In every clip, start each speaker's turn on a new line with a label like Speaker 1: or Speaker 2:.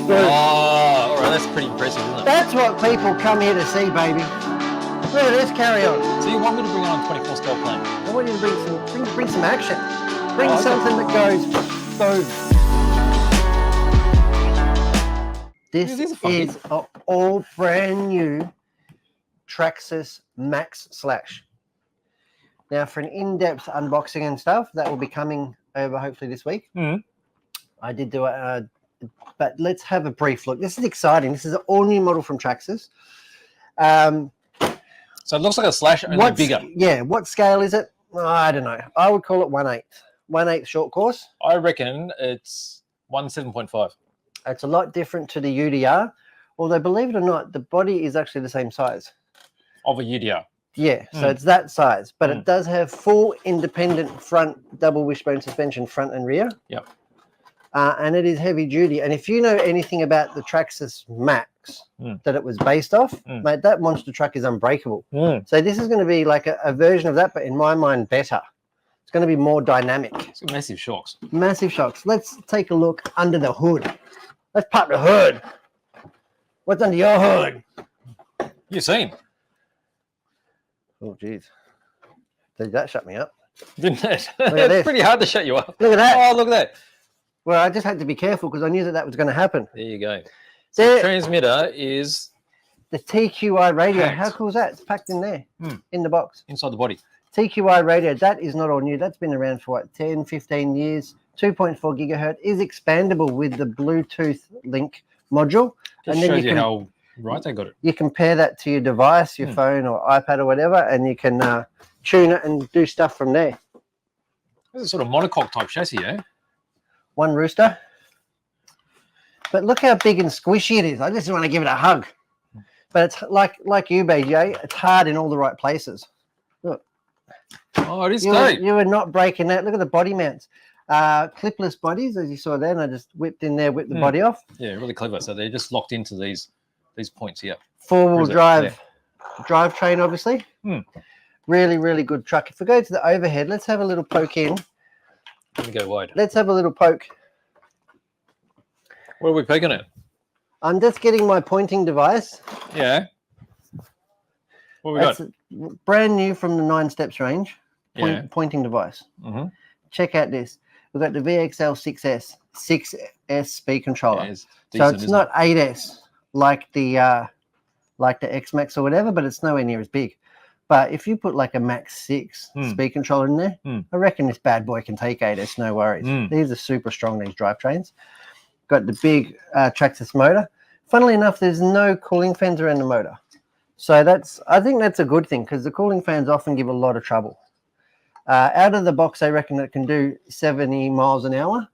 Speaker 1: good.
Speaker 2: Oh, all right, that's pretty impressive, isn't it?
Speaker 1: That's what people come here to see, baby. Look at this carry on.
Speaker 2: So you want me to bring on 24 scale plane?
Speaker 1: I want you to bring some action. Bring something that goes boom. This is an all brand new TRAXXAS Max Slash. Now, for an in-depth unboxing and stuff, that will be coming over hopefully this week. I did do it, but let's have a brief look. This is exciting. This is an all-new model from TRAXXAS.
Speaker 2: So it looks like a Slash, only bigger.
Speaker 1: Yeah, what scale is it? I don't know. I would call it 1/8. 1/8 short course.
Speaker 2: I reckon it's 1/7.5.
Speaker 1: It's a lot different to the UDR, although believe it or not, the body is actually the same size.
Speaker 2: Of a UDR.
Speaker 1: Yeah, so it's that size, but it does have full independent front double wishbone suspension, front and rear.
Speaker 2: Yep.
Speaker 1: And it is heavy duty. And if you know anything about the TRAXXAS Max that it was based off, mate, that monster truck is unbreakable. So this is going to be like a version of that, but in my mind, better. It's going to be more dynamic.
Speaker 2: It's got massive shocks. Massive
Speaker 1: shocks. Let's take a look under the hood. Let's pop the hood. What's under your hood?
Speaker 2: You've seen.
Speaker 1: Oh, geez. Did that shut me up?
Speaker 2: Didn't it? It's pretty hard to shut you up.
Speaker 1: Look at that.
Speaker 2: Oh, look at that.
Speaker 1: Well, I just had to be careful because I knew that was going to happen.
Speaker 2: There you go. So the transmitter is...
Speaker 1: the TQI radio.
Speaker 2: Packed.
Speaker 1: How cool is that? It's packed in there, in the box.
Speaker 2: Inside the body.
Speaker 1: TQI radio, that is not all new. That's been around for, what, 10, 15 years. 2.4 gigahertz is expandable with the Bluetooth link module.
Speaker 2: Just shows you how right they got it.
Speaker 1: You can pair that to your device, your phone or iPad or whatever, and you can tune it and do stuff from there.
Speaker 2: This is a sort of monocoque type chassis, eh?
Speaker 1: One rooster. But look how big and squishy it is. I just want to give it a hug. But it's like you, BJ, it's hard in all the right places. Look.
Speaker 2: Oh, it is great.
Speaker 1: You are not breaking that. Look at the body mounts. Clipless bodies, as you saw there, and I just whipped in there, whipped the body off.
Speaker 2: Yeah, really clever. So they're just locked into these points here.
Speaker 1: Four-wheel drive drivetrain, obviously. Really, really good truck. If we go to the overhead, let's have a little poke in.
Speaker 2: Let me go wide.
Speaker 1: Let's have a little poke.
Speaker 2: What are we poking at?
Speaker 1: I'm just getting my pointing device.
Speaker 2: Yeah. What we got?
Speaker 1: Brand new from the 9 Steps range. Pointing device. Check out this. We've got the VXL 6S speed controller.
Speaker 2: Yeah,
Speaker 1: so it's not 8S like the X Max or whatever, but it's nowhere near as big. But if you put like a Max 6 speed controller in there, I reckon this bad boy can take 8S, no worries. These are super strong, these drivetrains. Got the big TRAXXAS motor. Funnily enough, there's no cooling fans around the motor. So I think that's a good thing because the cooling fans often give a lot of trouble. Out of the box, I reckon it can do 70 miles an hour,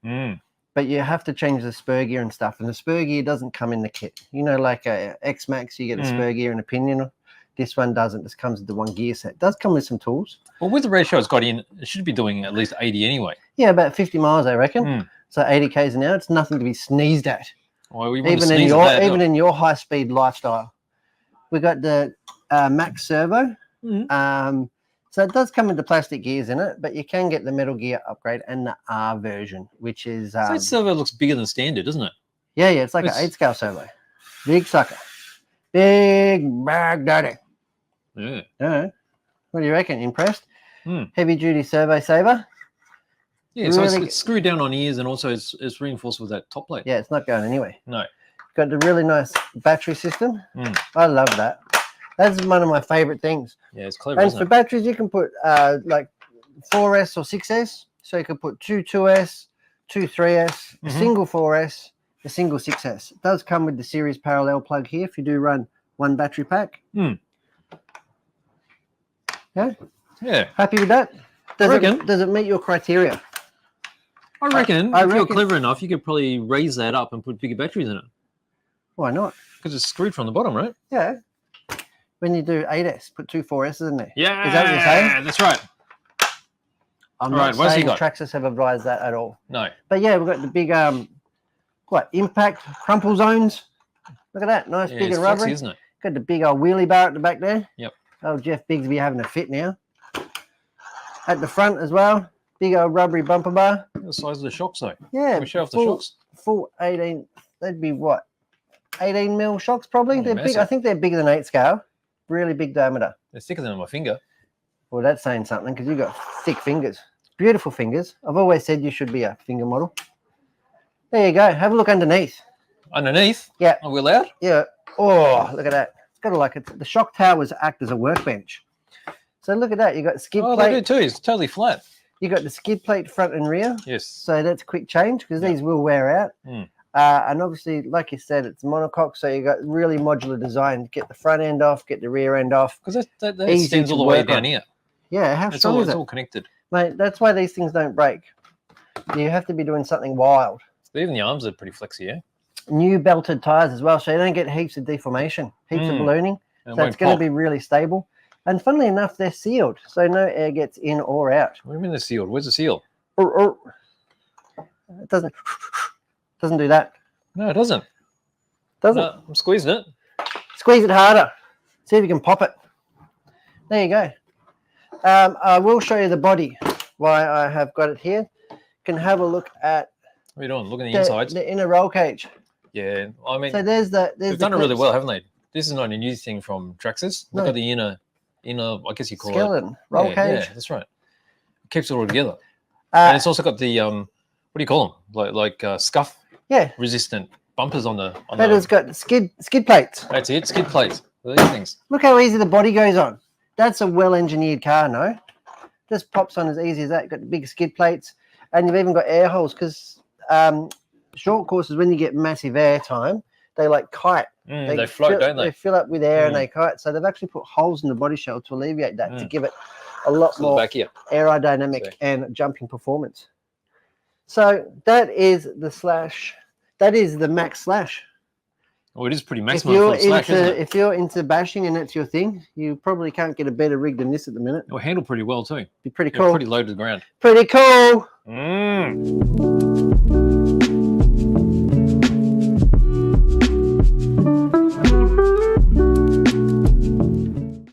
Speaker 1: but you have to change the spur gear and stuff. And the spur gear doesn't come in the kit. You know, like a X Max, you get a spur gear and a pinion. This one doesn't. This comes with the one gear set. It does come with some tools.
Speaker 2: Well, with the ratio it's got in, it should be doing at least 80 anyway.
Speaker 1: Yeah, about 50 miles, I reckon. So 80 k's an hour. It's nothing to be sneezed at.
Speaker 2: Well,
Speaker 1: even in your high-speed lifestyle. We got the Max Servo. So it does come with the plastic gears in it, but you can get the Metal Gear upgrade and the R version, which is...
Speaker 2: so that servo looks bigger than standard, doesn't it?
Speaker 1: Yeah, it's like an 8-scale servo. Big sucker. Big bag daddy. Yeah. What do you reckon? Impressed? Heavy-duty servo saver.
Speaker 2: Yeah, so it's screwed down on ears and also it's reinforced with that top plate.
Speaker 1: Yeah, it's not going anywhere.
Speaker 2: No.
Speaker 1: Got the really nice battery system. I love that. That's one of my favorite things.
Speaker 2: Yeah, it's clever.
Speaker 1: And for batteries, you can put like 4S or 6S. So you can put two 2S, two 3S, a single 4S, a single 6S. It does come with the series parallel plug here if you do run one battery pack. Yeah. Happy with that? Does it meet your criteria?
Speaker 2: I reckon if you're clever enough, you could probably raise that up and put bigger batteries in it.
Speaker 1: Why not?
Speaker 2: Because it's screwed from the bottom, right?
Speaker 1: Yeah. When you do 8S, put two 4S's in there.
Speaker 2: Yeah.
Speaker 1: Is that what you're saying?
Speaker 2: That's right.
Speaker 1: I'm not saying TRAXXAS have advised that at all.
Speaker 2: No.
Speaker 1: But yeah, we've got the big, impact crumple zones. Look at that. Nice, big and rubbery.
Speaker 2: Isn't it?
Speaker 1: Got the big old wheelie bar at the back there.
Speaker 2: Yep.
Speaker 1: Oh, Jeff Bigsby having a fit now. At the front as well, big old rubbery bumper bar.
Speaker 2: The size of the shocks, though.
Speaker 1: Yeah.
Speaker 2: We show off the shocks.
Speaker 1: Full 18 they'd be what, 18 mil shocks probably. They're big. I think they're bigger than 8 scale. Really big diameter.
Speaker 2: They're thicker than my finger.
Speaker 1: Well, that's saying something because you've got thick fingers. Beautiful fingers. I've always said you should be a finger model. There you go. Have a look underneath.
Speaker 2: Underneath?
Speaker 1: Yeah.
Speaker 2: Are we allowed?
Speaker 1: Yeah. Oh, look at that. It's got like the shock towers act as a workbench. So look at that. You got skid plate.
Speaker 2: Oh, they do too. It's totally flat.
Speaker 1: You got the skid plate front and rear.
Speaker 2: Yes.
Speaker 1: So that's quick change because these will wear out. And obviously, like you said, it's monocoque, so you got really modular design. Get the front end off, get the rear end off.
Speaker 2: Because that extends all the way down here.
Speaker 1: Yeah, how strong is it?
Speaker 2: It's all connected.
Speaker 1: Mate, that's why these things don't break. You have to be doing something wild.
Speaker 2: Even the arms are pretty flexy, yeah?
Speaker 1: New belted tires as well, so you don't get heaps of deformation, heaps of ballooning. So it's going to be really stable. And funnily enough, they're sealed, so no air gets in or out.
Speaker 2: What do you mean they're sealed? Where's the seal?
Speaker 1: It doesn't do that.
Speaker 2: No, it doesn't.
Speaker 1: Doesn't.
Speaker 2: No, I'm squeezing it.
Speaker 1: Squeeze it harder. See if you can pop it. There you go. I will show you the body. Why I have got it here. You can have a look at.
Speaker 2: What are you doing? Look at the insides.
Speaker 1: The inner roll cage.
Speaker 2: Yeah, I mean.
Speaker 1: So there's
Speaker 2: they've done it really well, haven't they? This is not a new thing from Traxxas. Look at the inner. I guess you call
Speaker 1: skeleton roll cage.
Speaker 2: Yeah, that's right. It keeps it all together. And it's also got the what do you call them? Like scuff.
Speaker 1: Yeah.
Speaker 2: Resistant bumpers on the.
Speaker 1: That has got skid plates.
Speaker 2: That's it. Skid plates. These things.
Speaker 1: Look how easy the body goes on. That's a well-engineered car, no? Just pops on as easy as that. Got the big skid plates, and you've even got air holes because short courses, when you get massive air time, they like kite.
Speaker 2: They float, don't they?
Speaker 1: They fill up with air and they kite. So they've actually put holes in the body shell to alleviate that, to give it a lot more aerodynamic and jumping performance. So that is the Slash. That is the Max Slash.
Speaker 2: Oh, it is pretty maximum for the Slash, isn't it?
Speaker 1: If you're into bashing and that's your thing, you probably can't get a better rig than this at the minute.
Speaker 2: It'll handle pretty well too.
Speaker 1: Be pretty cool.
Speaker 2: Pretty low to the ground.
Speaker 1: Pretty cool.